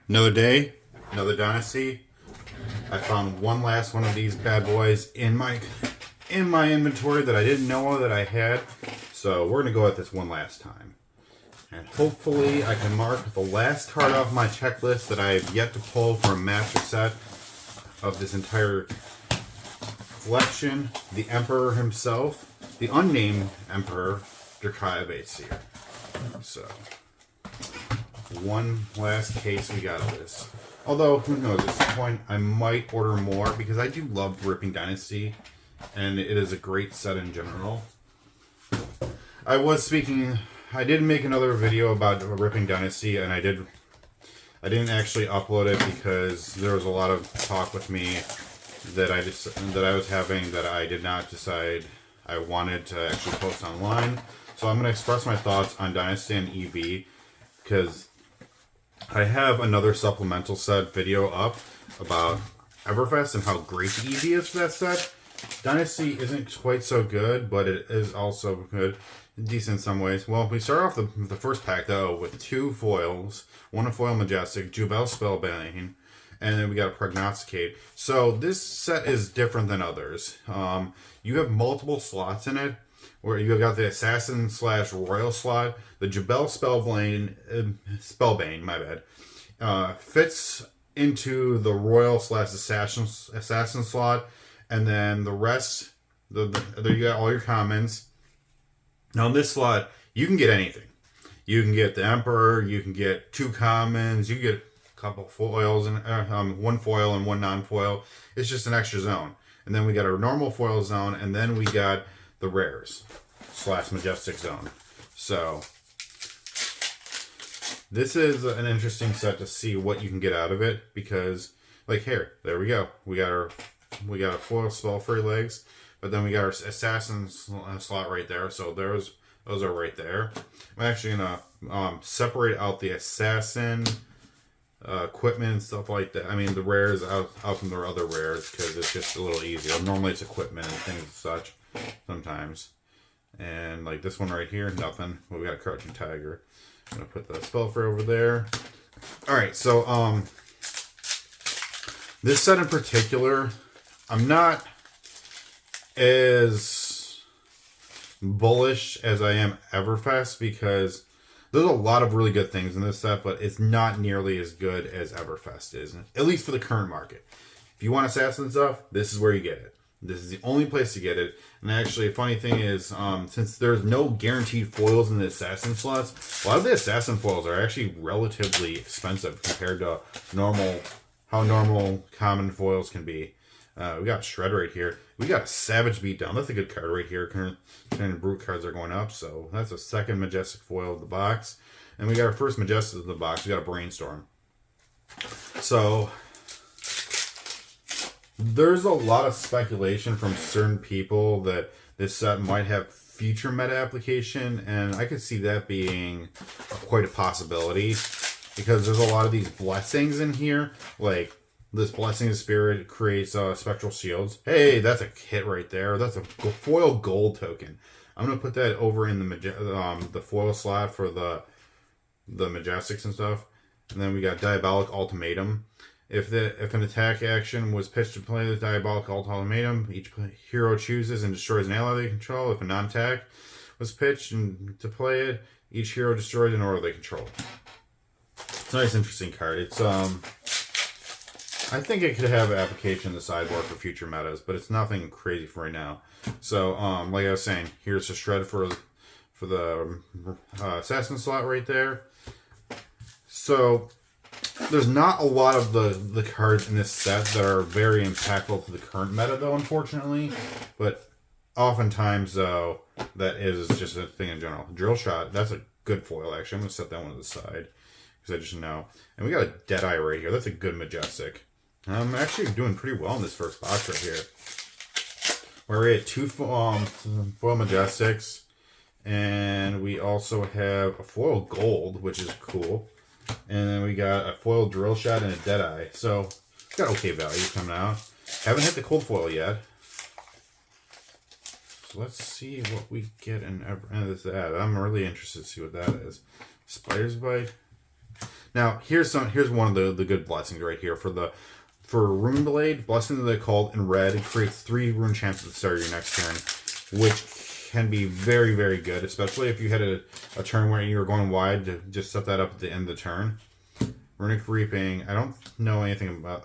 Another day, another Dynasty. I found one last one of these bad boys in my inventory that I didn't know that I had. So we're gonna go at this one last time. And hopefully I can mark the last card off my checklist that I have yet to pull for a master set of this entire collection. The Emperor himself, the unnamed Emperor, Drakaya Baitseer. So one last case we got of this. Although, who knows, at some point I might order more because I do love ripping Dynasty and it is a great set in general. I did make another video about ripping Dynasty and I didn't actually upload it because there was a lot of talk with me that I was having that I did not decide I wanted to actually post online. So I'm going to express my thoughts on Dynasty and EV because I have another supplemental set video up about Everfest and how great the EV is for that set. Dynasty isn't quite so good, but it is also good, decent in some ways. Well, we start off the first pack though with two foils, one a foil Majestic, Jubel Spellbane, and then we got a Prognosticate. So this set is different than others. You have multiple slots in it, where you got the Assassin / Royal slot, the Jubel Spellbane, my bad, fits into the Royal / Assassin slot, and then the rest, there you got all your commons. Now in this slot, you can get anything. You can get the Emperor, you can get two commons, you can get a couple foils, and one foil and one non-foil. It's just an extra zone. And then we got our normal foil zone, and then we got the rares / Majestic zone. So this is an interesting set to see what you can get out of it because, like here, there we go. We got a foil Spellfree legs, but then we got our assassin slot right there. So those are right there. I'm actually gonna separate out the assassin equipment and stuff like that. I mean the rares out from the other rares because it's just a little easier. Normally it's equipment and things and such sometimes. And like this one right here, nothing. Well, we got a Crouching Tiger. I'm gonna put the Spellfree over there. Alright, so this set in particular, I'm not as bullish as I am Everfest because there's a lot of really good things in this set, but it's not nearly as good as Everfest is, at least for the current market. If you want assassin stuff, this is where you get it. This is the only place to get it. And actually, a funny thing is, since there's no guaranteed foils in the assassin slots, a lot of the assassin foils are actually relatively expensive compared to how normal common foils can be. We got Shred right here. We got a Savage Beatdown. That's a good card right here. Current Brute cards are going up, so that's a second Majestic foil of the box. And we got our first Majestic of the box. We got a Brainstorm. So there's a lot of speculation from certain people that this set might have future meta application, and I could see that being quite a possibility because there's a lot of these blessings in here, like this Blessing of Spirit creates spectral shields. Hey, that's a hit right there. That's a foil gold token. I'm gonna put that over in the foil slot for the Majestics and stuff. And then we got Diabolic Ultimatum. If an attack action was pitched to play the Diabolic Ultimatum, each hero chooses and destroys an ally they control. If a non-attack was pitched to play it, each hero destroys an aura they control. It's a nice, interesting card. It's I think it could have application in the sideboard for future metas, but it's nothing crazy for right now. So, like I was saying, here's a Shred for the assassin slot right there. So there's not a lot of the cards in this set that are very impactful to the current meta, though, unfortunately. But oftentimes, though, that is just a thing in general. Drill Shot, that's a good foil, actually. I'm going to set that one to the side because I just know. And we got a Deadeye right here. That's a good Majestic. I'm actually doing pretty well in this first box right here. We're at two foil Majestics. And we also have a foil gold, which is cool. And then we got a foil Drill Shot and a Deadeye. So, got okay value coming out. Haven't hit the cold foil yet. So let's see what we get in this ad. I'm really interested to see what that is. Spider's Bite. Now, here's one of the good blessings right here. For Rune Blade, blessings that are called in red, it creates 3 rune champs at the start of your next turn, which can be very, very good, especially if you had a turn where you were going wide to just set that up at the end of the turn. Runic Reaping, I don't know anything about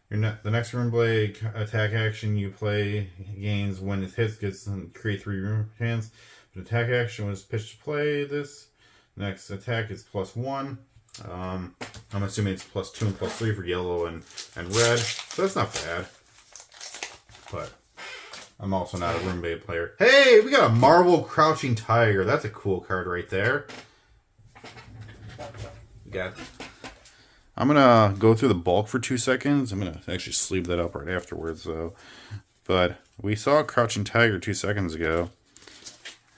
the next Rune Blade attack action you play gains when it hits gets create 3 rune champs. The attack action was pitched to play this. Next attack is +1. I'm assuming it's +2 and +3 for yellow and red. So that's not bad. But I'm also not a Rune Blade player. Hey, we got a Marvel Crouching Tiger. That's a cool card right there. I'm going to go through the bulk for 2 seconds. I'm going to actually sleeve that up right afterwards, though. But we saw Crouching Tiger 2 seconds ago.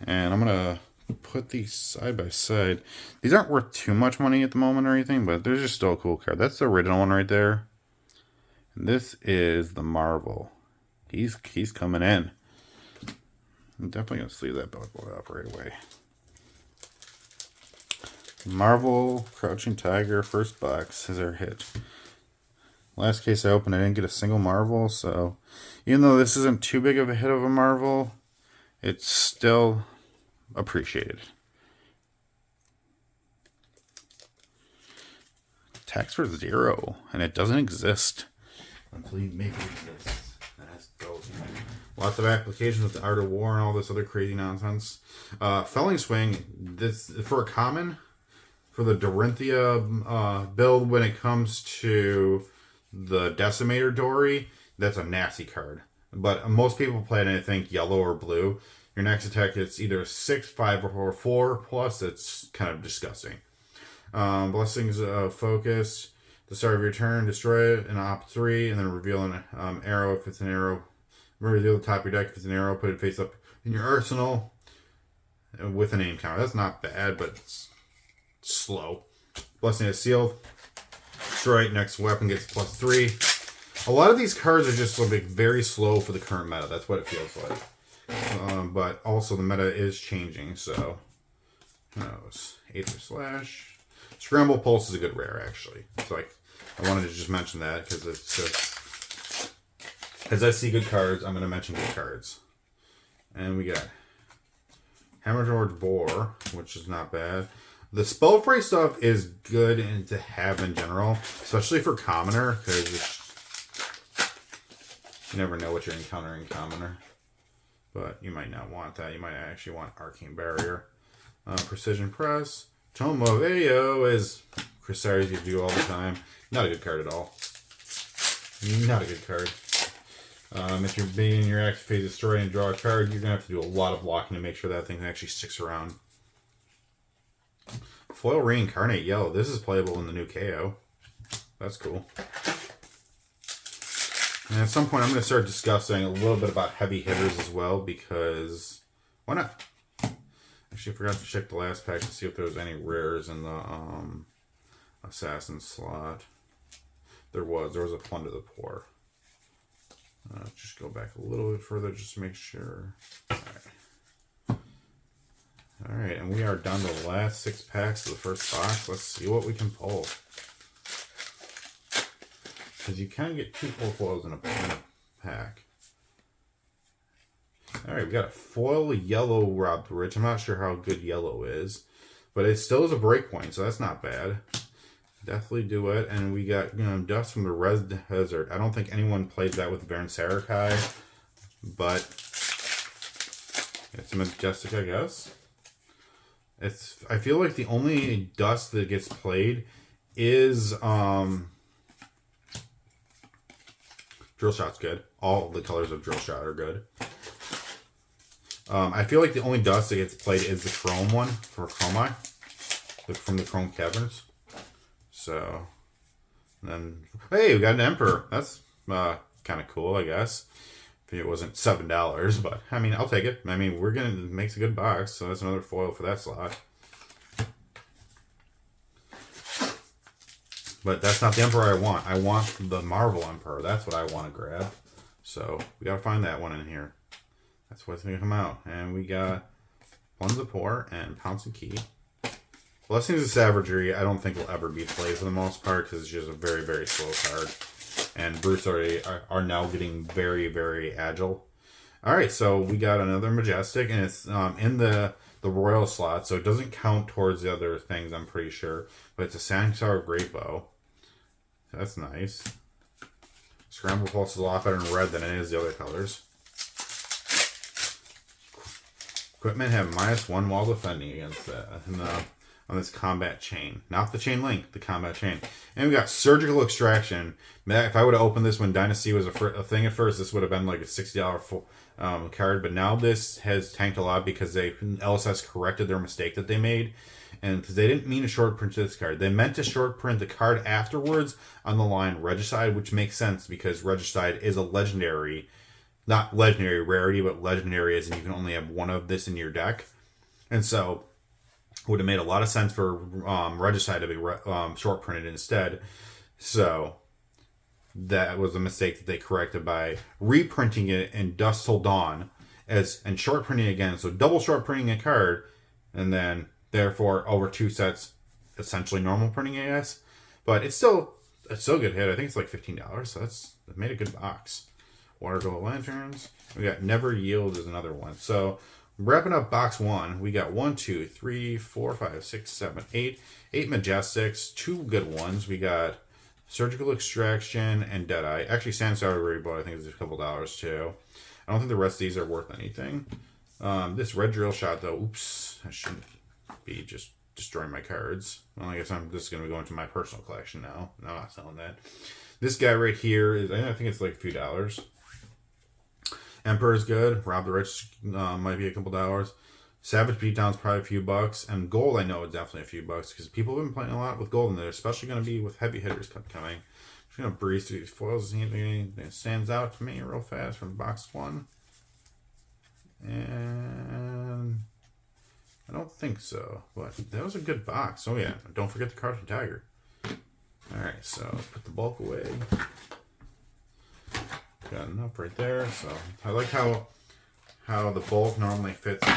And I'm going to put these side by side. These aren't worth too much money at the moment or anything, but they're just still a cool card. That's the original one right there. And this is the Marvel. He's coming in. I'm definitely going to sleeve that book up right away. Marvel Crouching Tiger, first box is our hit. Last case I opened, I didn't get a single Marvel, so even though this isn't too big of a hit of a Marvel, it's still appreciated. Tax for 0, and it doesn't exist until you make it exist. That's dope. Lots of applications with the Art of War and all this other crazy nonsense. Felling Swing, this for a common, for the Dorinthia build when it comes to the Decimator Dory, that's a nasty card. But most people play it, I think, yellow or blue. Your next attack is either 6, 5, or 4 plus. It's kind of disgusting. Blessings of Focus. The start of your turn, destroy it in op 3, and then reveal an arrow if it's an arrow. Reveal the top of your deck if it's an arrow. Put it face up in your arsenal with an aim counter. That's not bad, but it's slow. Blessing is sealed. Destroy it. Next weapon gets +3. A lot of these cards are just very slow for the current meta. That's what it feels like. But also the meta is changing, so who knows? Aether Slash. Scramble Pulse is a good rare, actually. So I wanted to just mention that because it's as I see good cards, I'm going to mention good cards. And we got Hammer George Boar, which is not bad. The Spellfray stuff is good to have in general, especially for Commoner, because you never know what you're encountering in Commoner. But you might not want that. You might actually want Arcane Barrier. Precision Press. Tome of Ao is Crusaders you do all the time. Not a good card at all. Not a good card. If you're being your active phase destroy and draw a card, you're going to have to do a lot of blocking to make sure that thing actually sticks around. Foil Reincarnate Yellow. This is playable in the new KO. That's cool. And at some point, I'm going to start discussing a little bit about heavy hitters as well, because why not? Actually, I forgot to check the last pack to see if there was any rares in the Assassin slot. There was a Plunder the Poor. Just go back a little bit further just to make sure. Alright, and we are down to the last 6 packs of the first box. Let's see what we can pull. Because you can get 2 full foils in a pack. Alright, we got a foil yellow Rob Rich. I'm not sure how good yellow is, but it still is a breakpoint, so that's not bad. Definitely do it. And we got, Dust from the Red Desert. I don't think anyone plays that with Baron Sarakai, but it's majestic, I guess. I feel like the only Dust that gets played is Drill Shot's good. All the colors of Drill Shot are good. I feel like the only Dust that gets played is the Chrome one for Chromai, from the Chrome Caverns. So, then, hey, we got an Emperor. That's kind of cool, I guess. If it wasn't $7, but I mean, I'll take it. I mean, it makes a good box, so that's another foil for that slot. But that's not the Emperor I want. I want the Marvel Emperor. That's what I want to grab. So we gotta find that one in here. That's what's gonna come out. And we got Plunder the Poor and Pounce and Key. Blessings of Savagery, I don't think will ever be played for the most part because it's just a very, very slow card. And Brutes are now getting very, very agile. Alright, so we got another Majestic, and it's in the Royal slot, so it doesn't count towards the other things, I'm pretty sure. But it's a Sanctuary Great Bow. So that's nice. Scramble Pulse is a lot better in red than it is the other colors. Equipment have -1 while defending against that on this combat chain. Not the chain link, the combat chain. And we got Surgical Extraction. If I would have opened this when Dynasty was a thing at first, this would have been like a $60 full, card. But now this has tanked a lot because LSS corrected their mistake that they made. And because they didn't mean to short print this card. They meant to short print the card afterwards on the line Regicide, which makes sense because Regicide is a legendary, not legendary rarity, but legendary as in you can only have one of this in your deck. And so it would have made a lot of sense for Regicide to be short printed instead. So that was a mistake that they corrected by reprinting it in Dusk Till Dawn and short printing again. So double short printing a card, and then therefore over 2 sets, essentially normal printing, I guess. But it's still a good hit. I think it's like $15, so it made a good box. Water Glow Lanterns. We got Never Yield is another one. So wrapping up box 1, we got 1, 2, 3, 4, 5, 6, 7, 8. 8 Majestics, 2 good ones. We got Surgical Extraction and Deadeye. Actually, Sanctuary Great Bow, I think is a couple dollars too. I don't think the rest of these are worth anything. This Red Drill Shot though, oops, I shouldn't be just destroying my cards. Well, I guess this is going to go into my personal collection now. No, I'm not selling that. This guy right here is, I think it's like a few dollars. Emperor is good. Rob the Rich might be a couple dollars. Savage Beatdown's probably a few bucks. And gold, I know, is definitely a few bucks because people have been playing a lot with gold, and they're especially going to be with heavy hitters coming. I'm just going to breeze through these foils. See if anything that stands out to me real fast from box 1. And I don't think so, but that was a good box. Oh yeah, don't forget the Crouching Tiger. Alright, so put the bulk away. Got enough right there. So I like how the bulk normally fits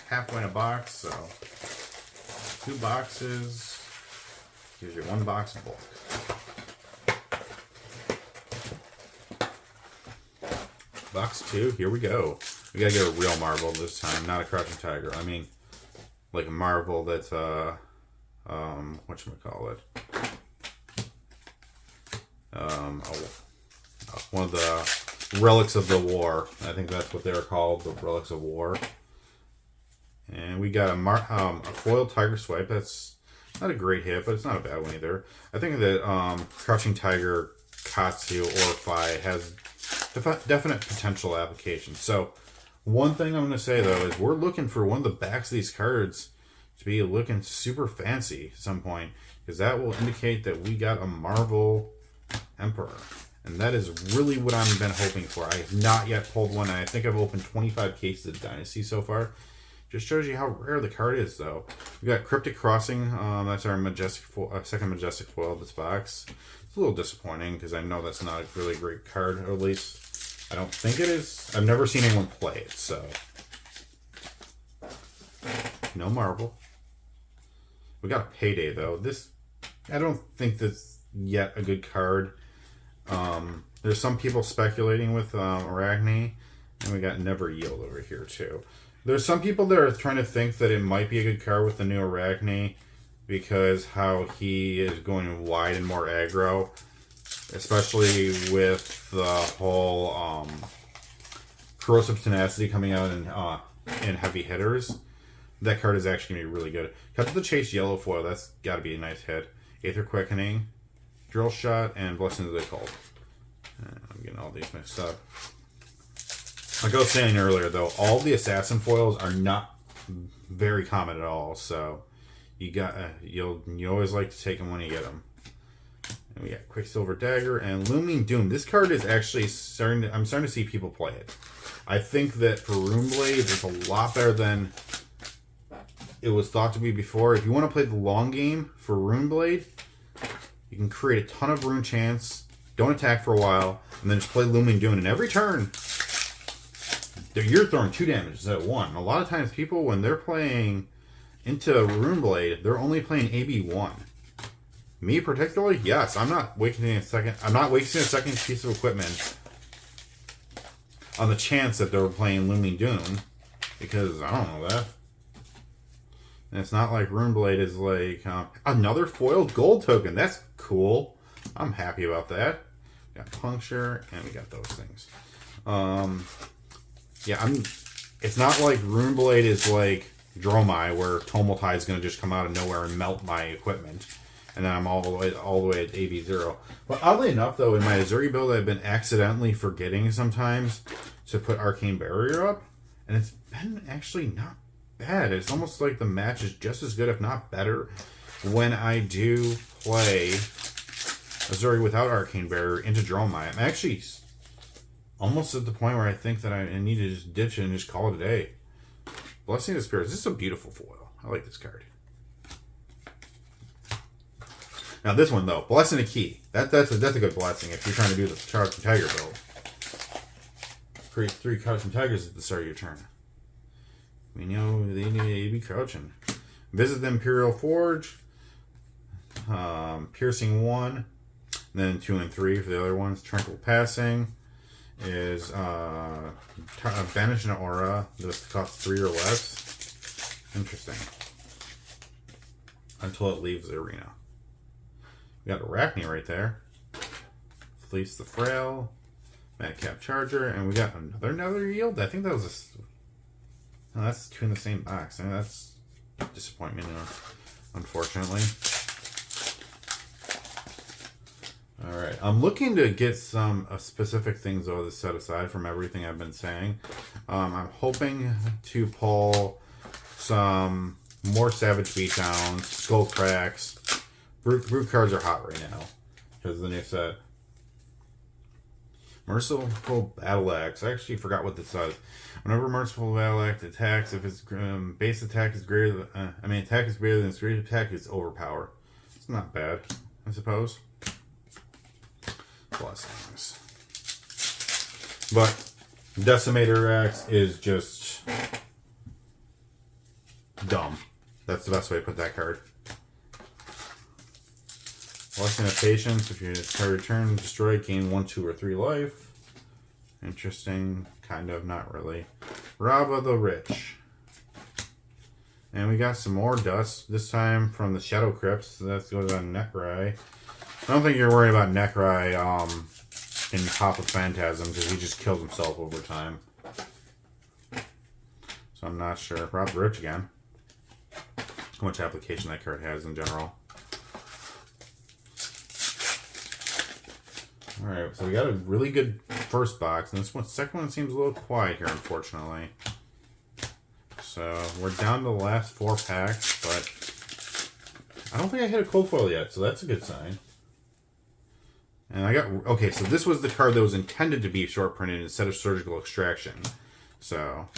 halfway in a box. So 2 boxes gives you 1 box of bulk. Box 2, here we go. We gotta get a real Marvel this time, not a Crouching Tiger. I mean, like a Marvel that's whatchamacallit. One of the Relics of the War. I think that's what they're called, the Relics of War. And we got a foil Tiger Swipe. That's not a great hit, but it's not a bad one either. I think that Crouching Tiger Katsu or Phi has definite potential application. So one thing I'm going to say though is we're looking for one of the backs of these cards to be looking super fancy at some point, because that will indicate that we got a Marvel Emperor. And that is really what I've been hoping for. I have not yet pulled one. I think I've opened 25 cases of Dynasty so far. Just shows you how rare the card is, though. We got Cryptic Crossing. That's our second Majestic foil of this box. It's a little disappointing because I know that's not a really great card, or at least I don't think it is. I've never seen anyone play it, so. No Marvel. We got a Payday, though. I don't think that's yet a good card. There's some people speculating with Arachne, and we got Never Yield over here too. There's some people that are trying to think that it might be a good card with the new Arachne because how he is going wide and more aggro, especially with the whole Corrosive Tenacity coming out in heavy hitters. That card is actually going to be really good. Cut to the Chase Yellow foil. That's got to be a nice hit. Aether Quickening, Drill Shot, and Blessings of the Cold. I'm getting all these mixed up. Like I was saying earlier, though, all the Assassin foils are not very common at all. So you always like to take them when you get them. And we got Quicksilver Dagger and Looming Doom. This card is actually I'm starting to see people play it. I think that for Runeblade, it's a lot better than it was thought to be before. If you want to play the long game for Runeblade, you can create a ton of rune chance, don't attack for a while, and then just play Looming Doom. And every turn, you're throwing 2 damages at 1. A lot of times people, when they're playing into Runeblade, they're only playing AB1. Me particularly, yes, I'm not wasting a second. I'm not wasting a second piece of equipment on the chance that they're playing Looming Doom, because I don't know that. And it's not like Runeblade is like another foiled gold token. That's cool. I'm happy about that. We got Puncture, and we got those things. Yeah, it's not like Runeblade is like Dromai, where Tumultai is going to just come out of nowhere and melt my equipment, and then I'm all the way at AB0. But oddly enough, though, in my Azuri build, I've been accidentally forgetting sometimes to put Arcane Barrier up, and it's been actually not bad. It's almost like the match is just as good, if not better, when I do play Azuri without Arcane Barrier into Dromai. I'm actually almost at the point where I think that I need to just ditch it and just call it a day. Blessing of the Spirits. This is a beautiful foil. I like this card. Now this one though, Blessing the Key. That's a good blessing if you're trying to do the Charged Tiger build. Create 3 Crouching Tigers at the start of your turn. We know they need to be crouching. Visit the Imperial Forge. Piercing 1. Then 2 and 3 for the other ones. Tranquil Passing is banish an aura. This costs 3 or less. Interesting. Until it leaves the arena. We got Arachne right there. Fleece the Frail. Madcap Charger. And we got another yield. I think that was no, that's 2 in the same box. I mean, that's disappointment, unfortunately. Alright, I'm looking to get some specific things though to set aside from everything I've been saying. I'm hoping to pull some more Savage Beatdowns, Skull Cracks. Brute cards are hot right now because of the new set. Merciful Battle Axe. I actually forgot what this says. Whenever Merciful Battle Axe attacks, if its base attack is greater than, attack is greater than its great attack, it's overpower. It's not bad, I suppose. Blessings. But Decimator Axe is just dumb. That's the best way to put that card. Blessing of Patience. If you target return, destroy, gain 1, 2, or 3 life. Interesting. Kind of, not really. Rava the Rich. And we got some more dust. This time from the Shadow Crypts. So that goes on Nekrai. I don't think you're worried about Nekrai in Pop of Phantasm because he just killed himself over time. So I'm not sure. Rob the Rich again. How much application that card has in general. Alright, so we got a really good first box, and this one, second one seems a little quiet here, unfortunately. So we're down to the last 4 packs, but I don't think I hit a cold foil yet, so that's a good sign. And I got, okay, so this was the card that was intended to be short printed instead of Surgical Extraction. So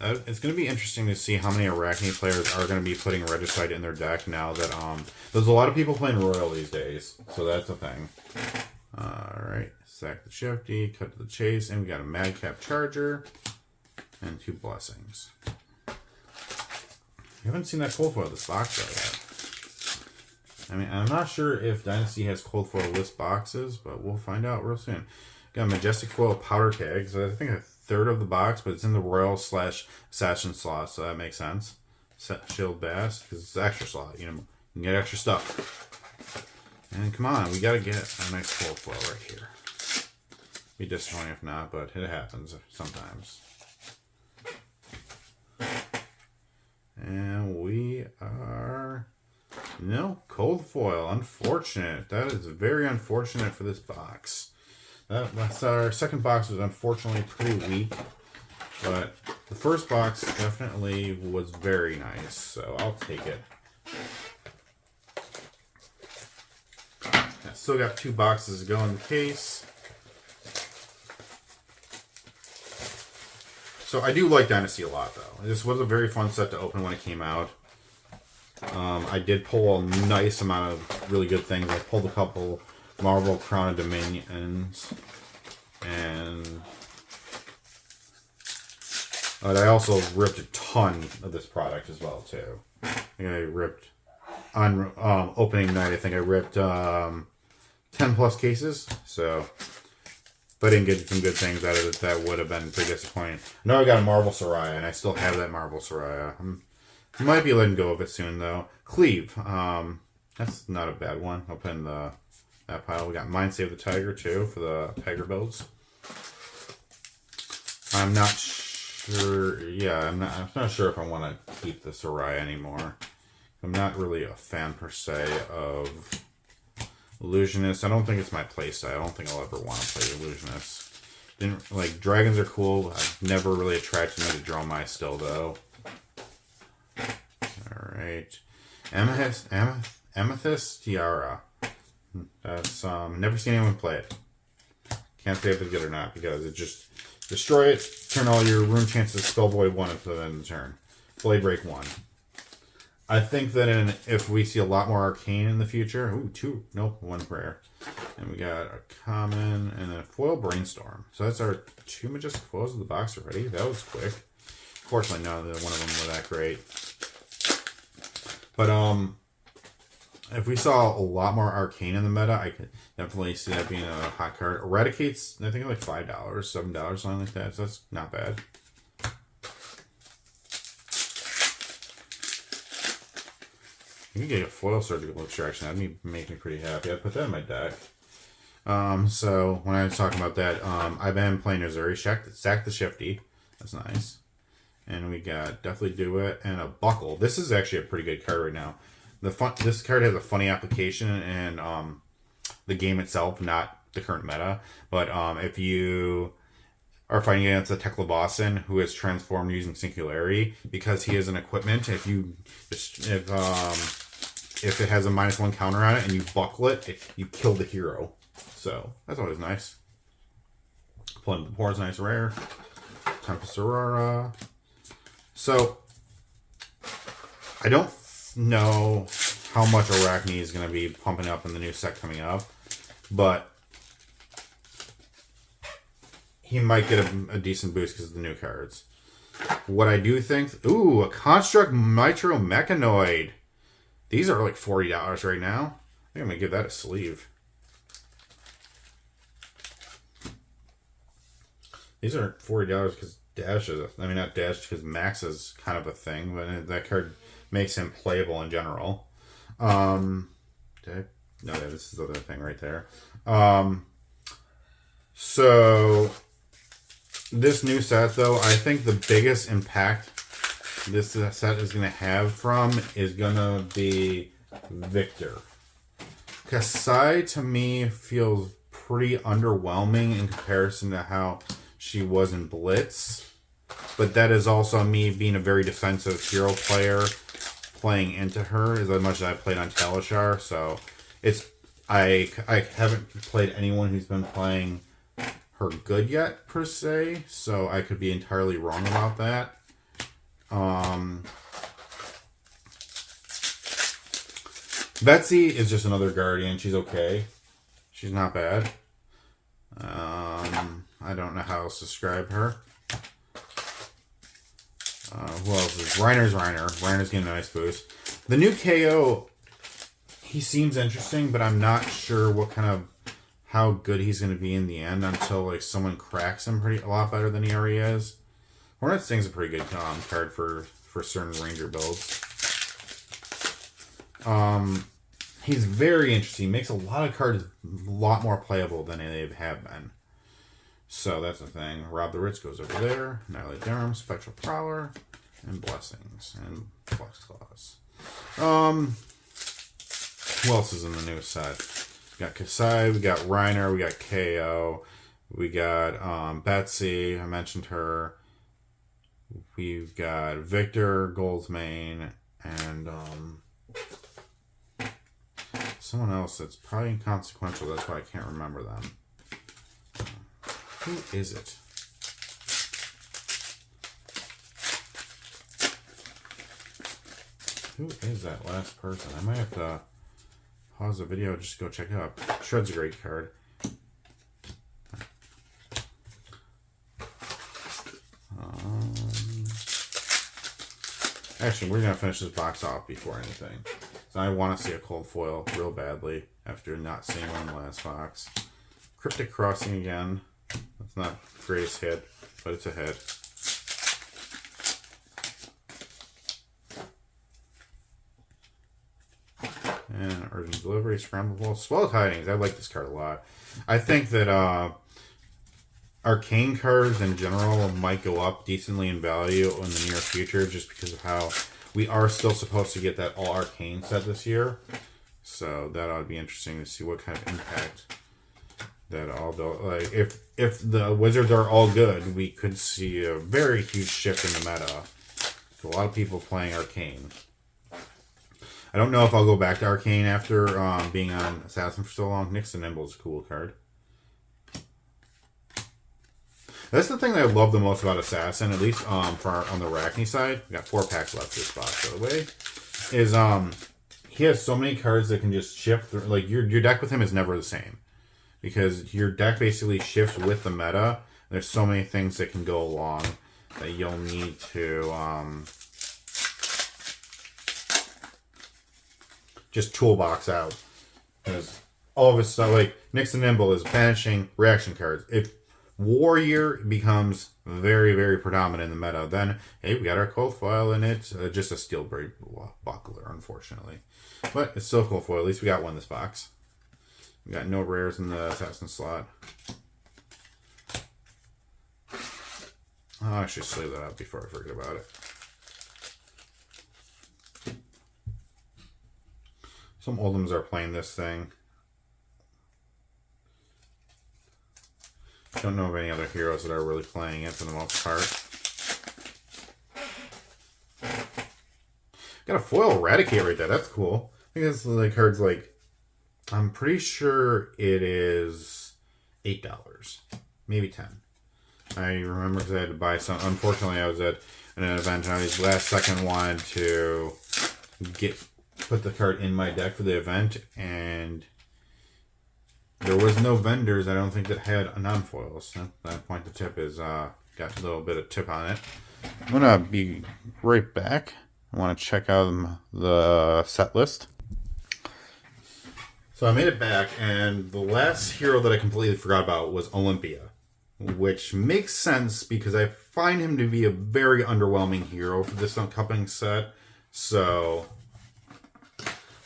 it's going to be interesting to see how many Arachne players are going to be putting Regicide in their deck now that there's a lot of people playing Royal these days, so that's a thing. Alright, sack the Shifty, cut to the chase, and we got a Madcap Charger and 2 Blessings. We haven't seen that cold foil this box though yet. I mean, I'm not sure if Dynasty has cold foil list boxes, but we'll find out real soon. Got a Majestic Foil Powder Keg, so I think a third of the box, but it's in the Royal / Assassin slot, so that makes sense. Shield Bass, because it's the extra slot, you know, you can get extra stuff. And come on, we gotta get a nice cold foil right here. Be disappointing if not, but it happens sometimes. And we are... No, cold foil. Unfortunate. That is very unfortunate for this box. That's our second box was unfortunately pretty weak. But the first box definitely was very nice. So I'll take it. I still got 2 boxes to go in the case. So I do like Dynasty a lot though. This was a very fun set to open when it came out. I did pull a nice amount of really good things. I pulled a couple Marvel Crown of Dominions, and But I also ripped a ton of this product as well too. I think I ripped on opening night. I think I ripped 10 plus cases. So if I didn't get some good things out of it, that would have been pretty disappointing. I know I got a Marble Soraya, and I still have that Marble Soraya. I might be letting go of it soon though. Cleave. That's not a bad one. I'll put in that pile. We got Mind Save the Tiger too for the Tiger builds. I'm not sure. Yeah, I'm not sure if I want to keep the Soraya anymore. I'm not really a fan per se of Illusionist. I don't think it's my playstyle. I don't think I'll ever want to play Illusionist. Didn't like dragons are cool. I've never really attracted me to draw my still though. All right, Amethyst Tiara. That's never seen anyone play it. Can't say if it's good or not because it just destroy it, turn all your rune chances spell void 1 until the end of the turn. Blade break 1. I think that if we see a lot more arcane in the future, ooh, 2, nope, 1 rare. And we got a common and a foil brainstorm. So that's our 2 majestic foils of the box already. That was quick. Fortunately, none of one of them were that great. But if we saw a lot more arcane in the meta, I could definitely see that being a hot card. Eradicates, I think like $5, $7, something like that. So that's not bad. You can get a foil surgical extraction. That'd make me pretty happy. I'd put that in my deck. So when I was talking about that, I've been playing Missouri. Sack the Shifty. That's nice. And we got Definitely Do It and a Buckle. This is actually a pretty good card right now. This card has a funny application in the game itself, not the current meta. But if you are fighting against a Tekla Boston who is transformed using Singularity, because he is an equipment, if it has a -1 counter on it and you buckle it, you kill the hero. So that's always nice. Pulling the Poor's nice rare. Tempest Aurora. So I don't know how much Arachne is going to be pumping up in the new set coming up, but he might get a decent boost because of the new cards. What I do think, ooh, a Construct Nitro Mechanoid. These are like $40 right now. I think I'm going to give that a sleeve. These are $40 because Dash is, I mean not Dash because Max is kind of a thing, but that card makes him playable in general. No, this is the other thing right there. So this new set though, I think the biggest impact this set is going to have from is going to be Victor. Kasai to me feels pretty underwhelming in comparison to how she was in Blitz. But that is also me being a very defensive hero player, playing into her as much as I played on Talishar. So it's I haven't played anyone who's been playing her good yet per se, so I could be entirely wrong about that. Betsy is just another Guardian. She's okay. She's not bad. I don't know how else to describe her. Who else is Reiner's Reiner? Reiner's getting a nice boost. The new KO, he seems interesting, but I'm not sure how good he's going to be in the end until like someone cracks him a lot better than he already is. Hornet Sting's a pretty good card for certain Ranger builds. He's very interesting. Makes a lot of cards a lot more playable than they have been. So that's the thing. Rob the Ritz goes over there. Annihilate Durham, Spectral Prowler, and Blessings, and Flux Claws. Who else is in the new set? We got Kasai, we got Reiner, we got KO, we got Betsy, I mentioned her. We've got Victor, Goldsmane, and someone else that's probably inconsequential. That's why I can't remember them. Who is it? Who is that last person? I might have to pause the video just to go check it out. Shred's a great card. Actually, we're going to finish this box off before anything. So I want to see a cold foil real badly after not seeing one in the last box. Cryptic Crossing again. That's not the greatest hit, but it's a hit. And Urgent Delivery, Scramblable. Swell Tidings. I like this card a lot. I think that arcane cards in general might go up decently in value in the near future just because of how we are still supposed to get that all arcane set this year. So that ought to be interesting to see what kind of impact that all do. Like if the wizards are all good, we could see a very huge shift in the meta. So a lot of people playing arcane. I don't know if I'll go back to arcane after being on assassin for so long. Nix and Nimble is a cool card. That's the thing that I love the most about Assassin, at least on the Arachne side. We got 4 packs left this box, by the way. Is he has so many cards that can just shift. Like your deck with him is never the same because your deck basically shifts with the meta. There's so many things that can go along that you'll need to just toolbox out. Because all of his stuff, like Nix and Nimble, is banishing reaction cards. If Warrior becomes very, very predominant in the meta, then, hey, we got our cold foil and it's just a Steel Braid Buckler, unfortunately. But it's still cool foil. At least we got one in this box. We got no rares in the Assassin slot. I'll actually sleeve that up before I forget about it. Some Oldhams are playing this thing. Don't know of any other heroes that are really playing it for the most part. Got a foil Eradicate right there. That's cool. I think that's the card's like, I'm pretty sure it is $8, maybe 10. I remember because I had to buy some. Unfortunately, I was at an event and I was last second wanted to put the card in my deck for the event, and there was no vendors, I don't think, that had non-foils. That point the tip is got a little bit of tip on it. I'm gonna be right back. I want to check out the set list. So I made it back, and the last hero that I completely forgot about was Olympia, which makes sense because I find him to be a very underwhelming hero for this upcoming set. So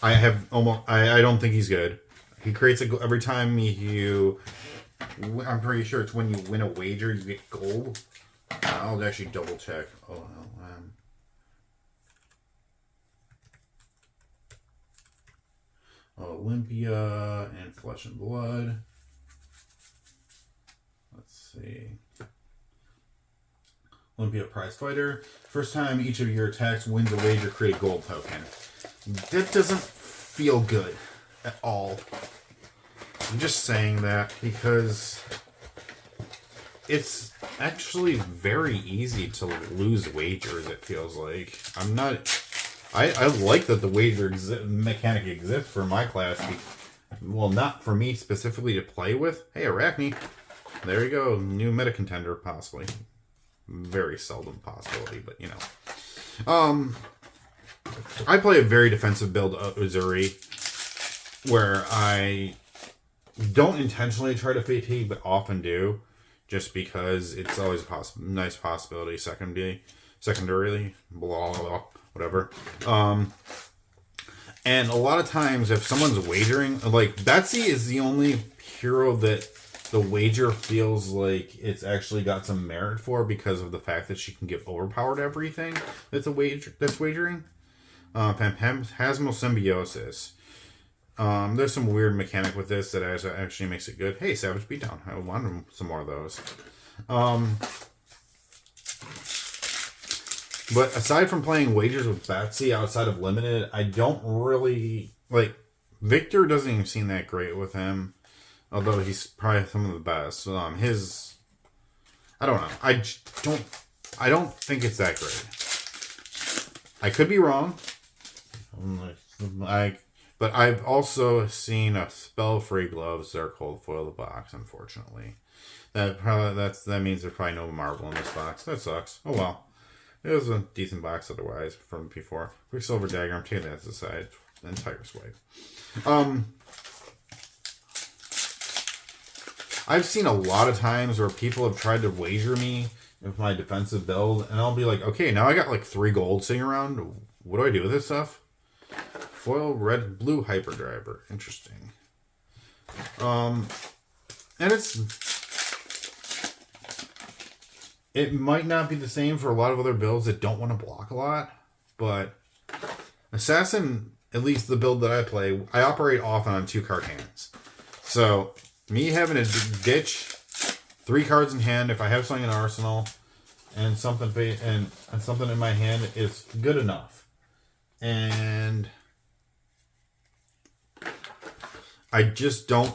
I don't think he's good. He creates every time I'm pretty sure it's when you win a wager, you get gold. I'll actually double check. Oh no. Olympia and Flesh and Blood. Let's see. Olympia Prize Fighter. First time each of your attacks wins a wager, create a gold token. That doesn't feel good at all. I'm just saying that because it's actually very easy to lose wagers, it feels like. I like that the wager mechanic exists for my class. Well, not for me specifically to play with. Hey, Arachne. There you go. New meta contender, possibly. Very seldom possibility, but you know. I play a very defensive build of Uzuri, where I don't intentionally try to fatigue, but often do, just because it's always a nice possibility. Secondarily, blah, blah, blah, whatever. And a lot of times, if someone's wagering, like Betsy is the only hero that the wager feels like it's actually got some merit for because of the fact that she can get overpowered everything that's wagering. Phantasmal Symbiosis. There's some weird mechanic with this that actually makes it good. Hey, Savage Beatdown. I want some more of those. But aside from playing wagers with Betsy outside of Limited, I don't really... Like, Victor doesn't even seem that great with him. Although he's probably some of the best. I don't know. I don't think it's that great. I could be wrong. But I've also seen a Spell-Free Gloves that are cold foil the box, unfortunately. That means there's probably no marble in this box. That sucks. Oh well. It was a decent box otherwise from before. Quicksilver Dagger, I'm taking that to the side. And Tiger Swipe. I've seen a lot of times where people have tried to wager me with my defensive build, and I'll be like, okay, now I got like 3 gold sitting around. What do I do with this stuff? Foil red blue hyperdriver. Interesting. And it might not be the same for a lot of other builds that don't want to block a lot, but Assassin, at least the build that I play, I operate often on 2 card hands. So me having to ditch 3 cards in hand if I have something in arsenal and something in my hand is good enough. And I just don't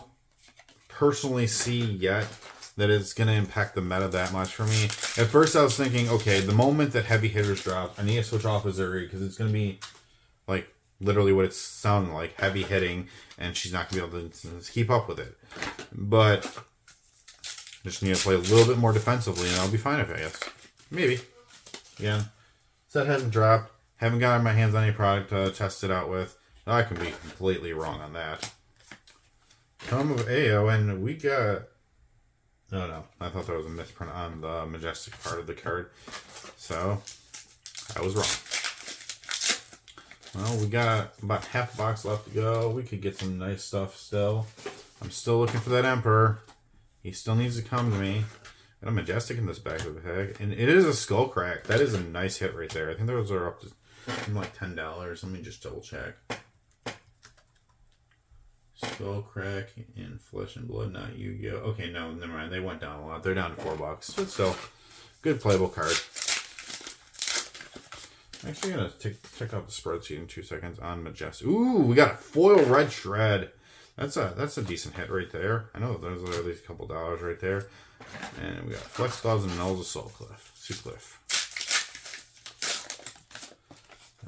personally see yet that it's going to impact the meta that much for me. At first I was thinking, okay, the moment that heavy hitters drop, I need to switch off Azuri because it's going to be like literally what it's sounding like, heavy hitting, and she's not going to be able to keep up with it. But just need to play a little bit more defensively and I'll be fine, I guess. Maybe. Again, set hasn't dropped. Haven't gotten my hands on any product to test it out with. I can be completely wrong on that. Tome of AO, and we got... No, I thought there was a misprint on the Majestic part of the card. So, I was wrong. Well, we got about half a box left to go. We could get some nice stuff still. I'm still looking for that Emperor. He still needs to come to me. Got a Majestic in this bag of the heck. And it is a Skull Crack. That is a nice hit right there. I think those are up to like $10. Let me just double check. Skull Crack in Flesh and Blood, not Yu-Gi-Oh! Okay, no, never mind. They went down a lot. They're down to $4. But still, good playable card. I'm actually going to check out the spreadsheet in 2 seconds on Majestic. Ooh, we got a foil red shred. That's a decent hit right there. I know those are at least a couple dollars right there. And we got Flex Gloves and Nulls of Seacliff.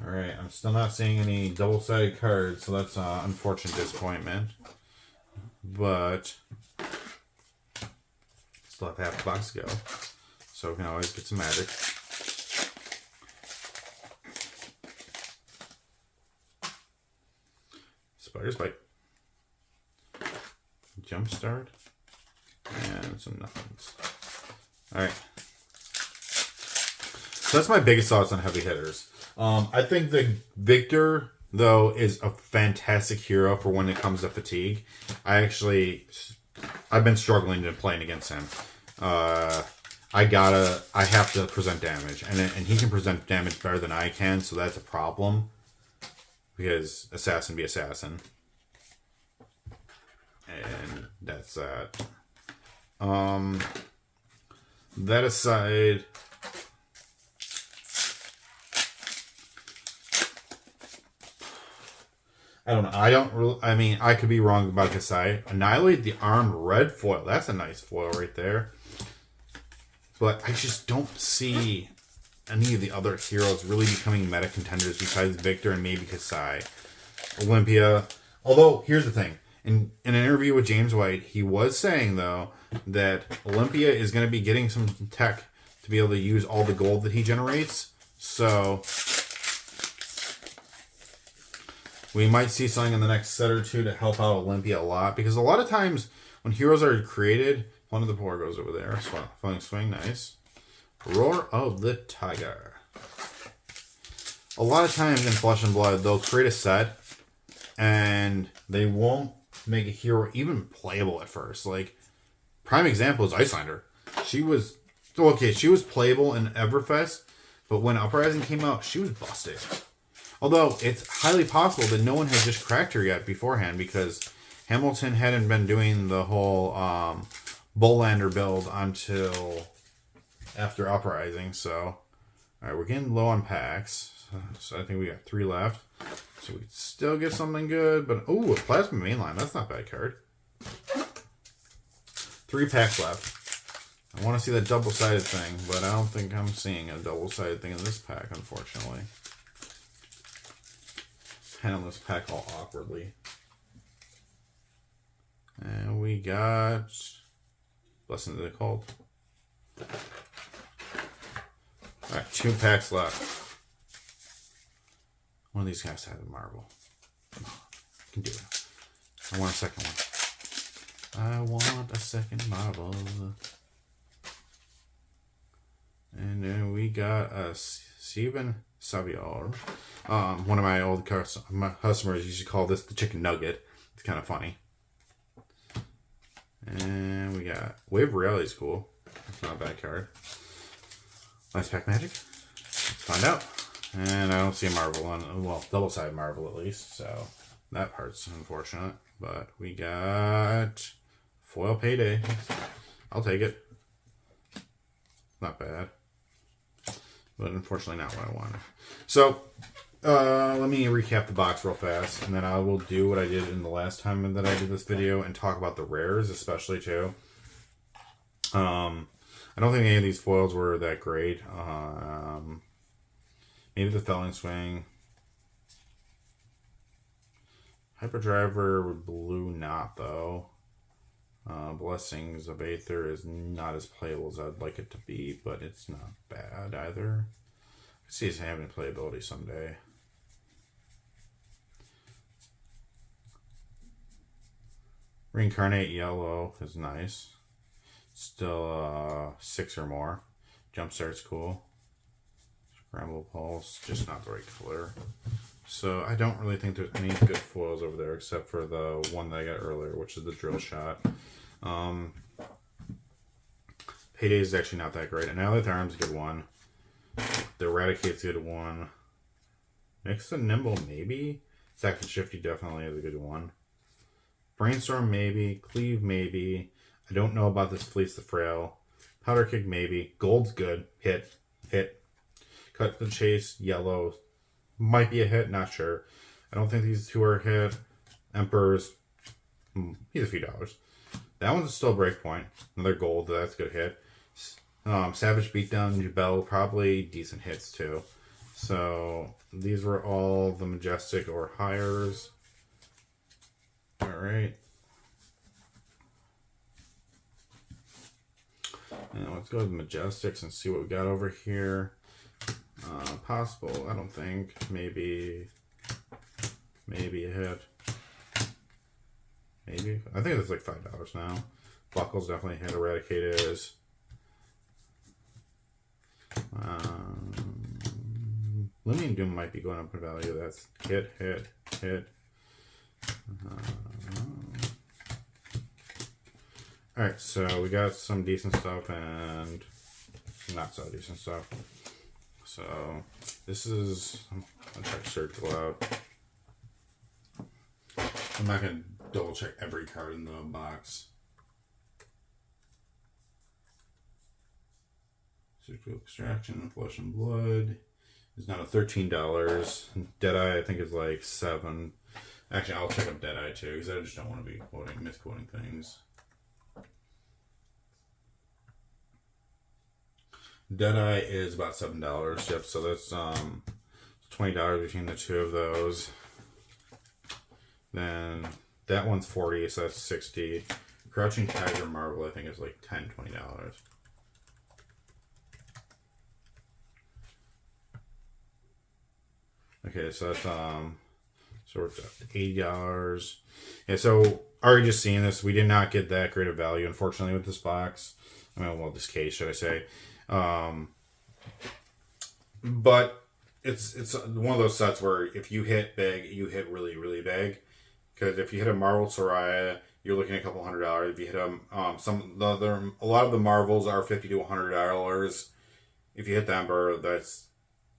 Alright, I'm still not seeing any double-sided cards, so that's an unfortunate disappointment. But still have half the box to go. So we can always get some magic. Spider's Bite. Jumpstart. And some nothings. Alright. So that's my biggest thoughts on heavy hitters. I think the Victor, though, is a fantastic hero for when it comes to fatigue. I've been struggling to playing against him. I have to present damage, and he can present damage better than I can, so that's a problem. Because assassin be assassin. And that's that. That aside, I don't know. I could be wrong about Kasai. Annihilate the Armed red foil. That's a nice foil right there. But I just don't see any of the other heroes really becoming meta contenders besides Victor and maybe Kasai. Olympia. Although, here's the thing. In an interview with James White, he was saying, though, that Olympia is going to be getting some tech to be able to use all the gold that he generates. So we might see something in the next set or two to help out Olympia a lot. Because a lot of times when heroes are created, one of the poor goes over there. Flying Swing, nice. Roar of the Tiger. A lot of times in Flesh and Blood, they'll create a set and they won't make a hero even playable at first. Like, prime example is Icelander. She was playable in Everfest, but when Uprising came out, she was busted. Although, it's highly possible that no one has just cracked her yet beforehand because Hamilton hadn't been doing the whole Bolander build until after Uprising, so... Alright, we're getting low on packs. So I think we got 3 left. So we still get something good, but... Ooh, a Plasma Mainline. That's not a bad card. 3 packs left. I want to see that double-sided thing, but I don't think I'm seeing a double-sided thing in this pack, unfortunately. Handle this pack all awkwardly. And we got... Blessing to the Cult. Alright, 2 packs left. One of these guys has a marble. Come on, I can do it. I want a second one. I want a second marble. And then we got a Steven Savior. One of my old customers used to call this the chicken nugget. It's kind of funny. And we got Wave Rally's cool. It's not a bad card. Last pack magic. Let's find out. And I don't see a marble on, well, double-sided marble at least, so that part's unfortunate. But we got foil payday. I'll take it. Not bad. But unfortunately not what I wanted. So, let me recap the box real fast, and then I will do what I did in the last time that I did this video and talk about the rares, especially too. I don't think any of these foils were that great. Maybe the Felling Swing. Hyperdriver blue, not though. Blessings of Aether is not as playable as I'd like it to be, but it's not bad either. I can see it's having playability someday. Reincarnate yellow is nice. Still 6 or more. Jumpstart's cool. Scramble Pulse, just not the right color. So I don't really think there's any good foils over there except for the one that I got earlier, which is the Drill Shot. Payday is actually not that great. Annihilate the Arm's a good one. The Eradicate's a good one. Mix the Nimble, maybe. Sack and Shifty definitely is a good one. Brainstorm, maybe. Cleave, maybe. I don't know about this Fleece the Frail. Powder Kick, maybe. Gold's good. Hit. Cut the Chase, yellow. Might be a hit, not sure. I don't think these two are a hit. Emperor's, he's a few dollars. That one's still Breakpoint. Another gold, that's a good hit. Savage Beatdown, Jubel, probably decent hits too. So these were all the Majestic or higher. Alright. And let's go to the Majestics and see what we got over here. Possible, I don't think. Maybe a hit. Maybe. I think it's like $5 now. Buckle's definitely a hit. Eradicate is. Lumion Doom might be going up in value. That's hit. Alright, so we got some decent stuff and not so decent stuff. So this is, I'll check Circle out. I'm not going to double check every card in the box. Surgical Extraction, Flesh and Blood is now $13. Deadeye I think is like $7. Actually, I'll check up Deadeye too because I just don't want to be misquoting things. Deadeye is about $7. Yep, so that's $20 between the two of those. Then that one's $40, so that's $60. Crouching Tiger Marble I think is like $10, $20. Okay, so that's so we're at $80. Yeah, so already just seeing this, we did not get that great of value, unfortunately, with this box. I mean, well, this case, should I say. But it's one of those sets where if you hit big, you hit really, really big. Because if you hit a Marvel Soraya, you're looking at a couple $100. If you hit a lot of the Marvels are $50 to $100. If you hit the Emperor, that's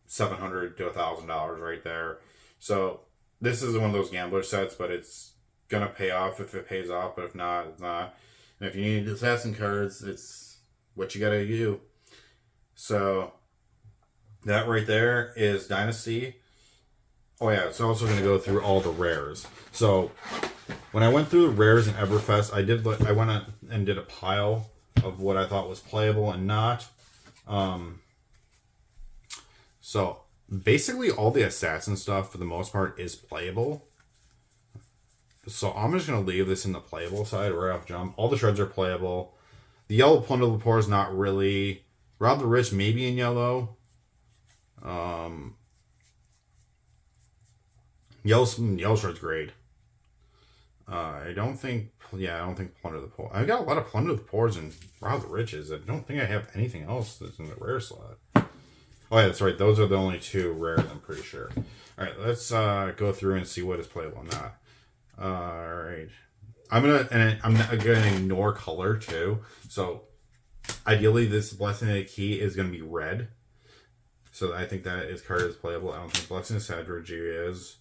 $700 to $1,000 right there. So this is one of those gambler sets, but it's gonna pay off if it pays off. But if not, it's not. And if you need assassin cards, it's what you gotta do. So that right there is Dynasty. Oh yeah, it's also going to go through all the rares. So when I went through the rares in Everfest, I went and did a pile of what I thought was playable and not. So basically all the assassin stuff for the most part is playable. So I'm just going to leave this in the playable side right off jump. All the shreds are playable. The yellow Plunder Lepore is not really. Rob the Rich maybe in yellow. Yellowstar's great. I don't think Plunder the Poor. I got a lot of Plunder the Poors and Rob the Riches. I don't think I have anything else that's in the rare slot. Oh yeah, that's right. Those are the only 2 rare, I'm pretty sure. Alright, let's go through and see what is playable and not. Alright. I'm gonna ignore color too. So ideally this Blessing of the Key is gonna be red. So I think that is card is playable. I don't think Blessing of Savagery is.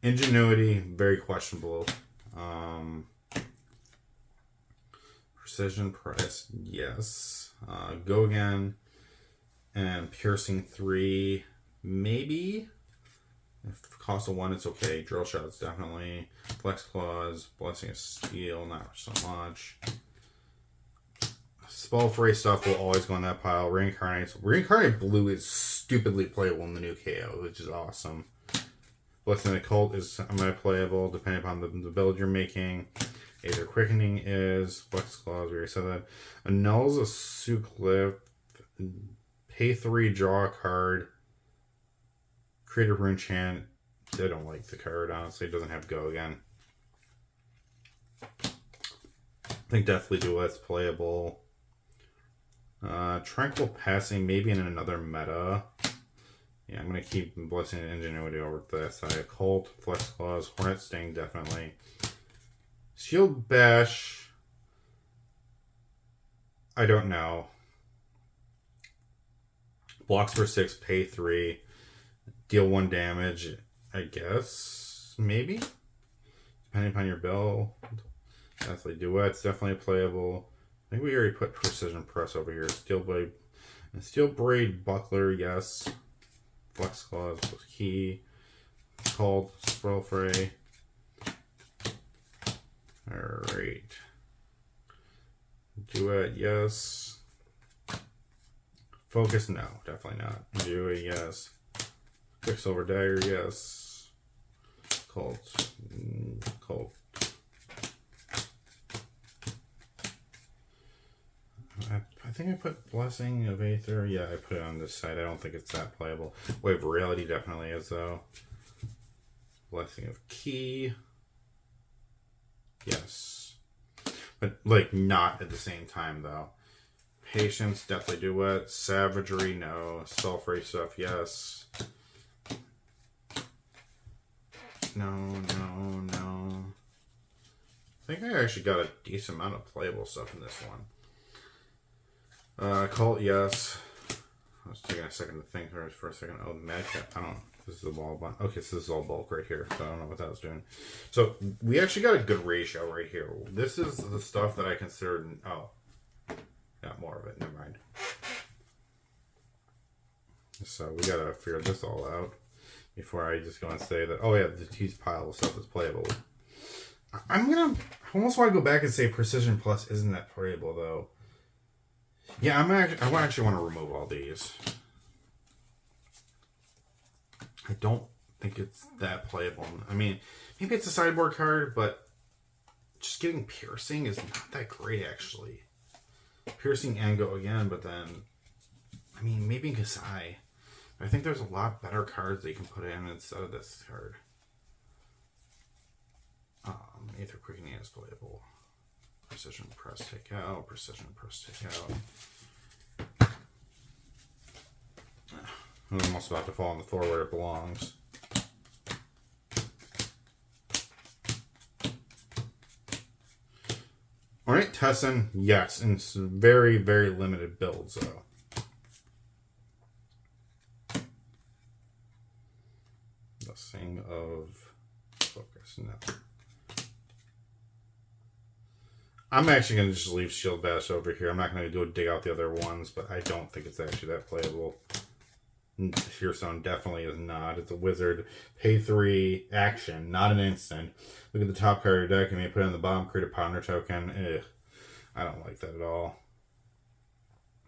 Ingenuity, very questionable. Precision Press, yes. Go Again and Piercing 3, maybe. If it costs a 1, it's okay. Drill Shots, definitely. Flex Claws, Blessing of Steel, not so much. Spell Fray stuff will always go in that pile. Reincarnate Blue is stupidly playable in the new KO, which is awesome. Blessing the Cult is playable depending upon the build you're making. Aether Quickening is. Flex Claws, we already said that. Annuls a Suclif. Pay 3, draw a card. Create a Rune Chant. I don't like the card, honestly. It doesn't have Go Again. I think Deathly Duet's playable. Tranquil Passing, maybe in another meta. Yeah, I'm going to keep Blessing and Ingenuity over to that side. Cult, Flex Claws, Hornet Sting, definitely. Shield Bash. I don't know. Blocks for 6, pay 3. Deal 1 damage, I guess. Maybe? Depending upon your build. Deathly Duet's definitely playable. I think we already put Precision Press over here. Steel Braid Buckler, yes. Flex Claws, Key. Called Spell Fray. Alright. Duet, yes. Focus, no, definitely not. Duet, yes. Quicksilver Dagger, yes. Cult. I think I put Blessing of Aether. Yeah, I put it on this side. I don't think it's that playable. Wave of Reality definitely is, though. Blessing of Key. Yes. But, like, not at the same time, though. Patience, Deathly Duet. Savagery, no. Self-ray stuff, yes. No. I think I actually got a decent amount of playable stuff in this one. Cult, yes. I was taking a second to think for a second. Oh, Madcap. I don't know. This is the ball. Okay, so this is all bulk right here. So I don't know what that was doing. So we actually got a good ratio right here. This is the stuff that I considered. Oh, got more of it. Never mind. So we gotta figure this all out before I just go and say that. Oh yeah, the huge pile of stuff is playable. I almost want to go back and say Precision Plus isn't that playable though. Yeah, I actually want to remove all these. I don't think it's that playable. I mean, maybe it's a sideboard card, but just getting Piercing is not that great, actually. Piercing and Go Again, but then, I mean, maybe Kasai. I think there's a lot better cards that you can put in instead of this card. Aether Quickening is playable. Precision Press take out. Precision Press take out. I'm almost about to fall on the floor where it belongs. Alright, Tessin, yes, in some very, very limited builds though. Blessing of Focus, no. I'm actually going to just leave Shield Bash over here. I'm not going to dig out the other ones, but I don't think it's actually that playable. Fearstone definitely is not. It's a wizard. Pay 3 action, not an instant. Look at the top card of your deck. You may put it on the bottom, create a Ponder token. Ugh. I don't like that at all.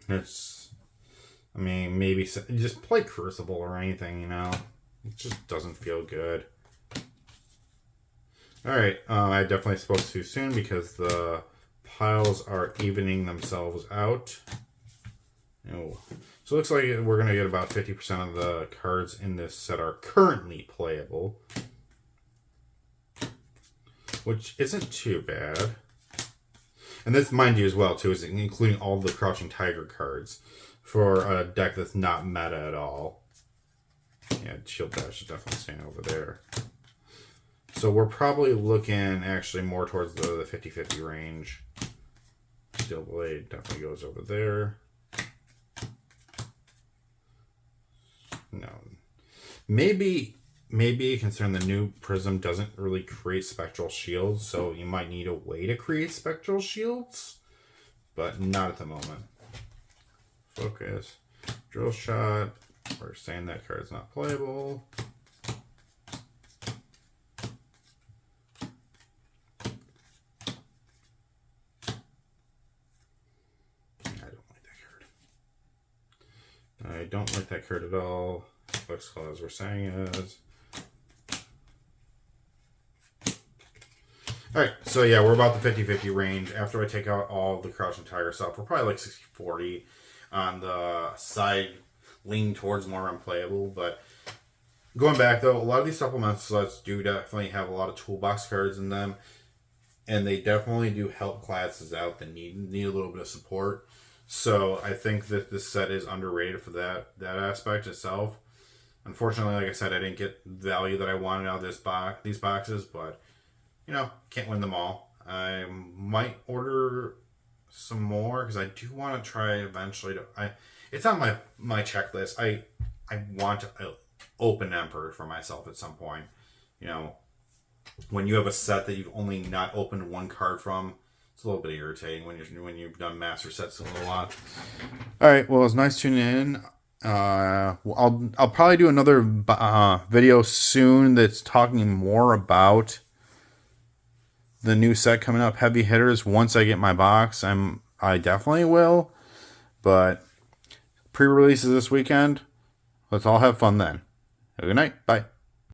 I mean, maybe just play Crucible or anything, you know. It just doesn't feel good. Alright, I definitely spoke too soon because the piles are evening themselves out. Oh, So it looks like we're going to get about 50% of the cards in this set are currently playable, which isn't too bad. And this, mind you, as well, too, is including all the Crouching Tiger cards for a deck that's not meta at all. Yeah, Shield Dash is definitely staying over there. So we're probably looking actually more towards the 50-50 range. Steel Blade definitely goes over there. No. Maybe considering the new Prism doesn't really create spectral shields, so you might need a way to create spectral shields, but not at the moment. Focus. Drill Shot. We're saying that card's not playable. I don't like that card at all. Flex Claw, as we're saying, is. Alright, so yeah, we're about the 50-50 range. After I take out all the Crouching Tiger stuff, we're probably like 60-40 on the side, leaning towards more unplayable. But going back, though, a lot of these supplemental sets do definitely have a lot of toolbox cards in them. And they definitely do help classes out that need a little bit of support. So I think that this set is underrated for that aspect itself. Unfortunately, like I said, I didn't get the value that I wanted out of these boxes, but you know, can't win them all. I might order some more because I do want to try eventually it's on my checklist. I want to open Emperor for myself at some point. You know, when you have a set that you've only not opened one card from, it's a little bit irritating when you've done master sets a lot. All right, well, it's nice tuning in. I'll probably do another video soon that's talking more about the new set coming up, Heavy Hitters. Once I get my box, I definitely will. But pre-releases this weekend. Let's all have fun then. Have a good night. Bye.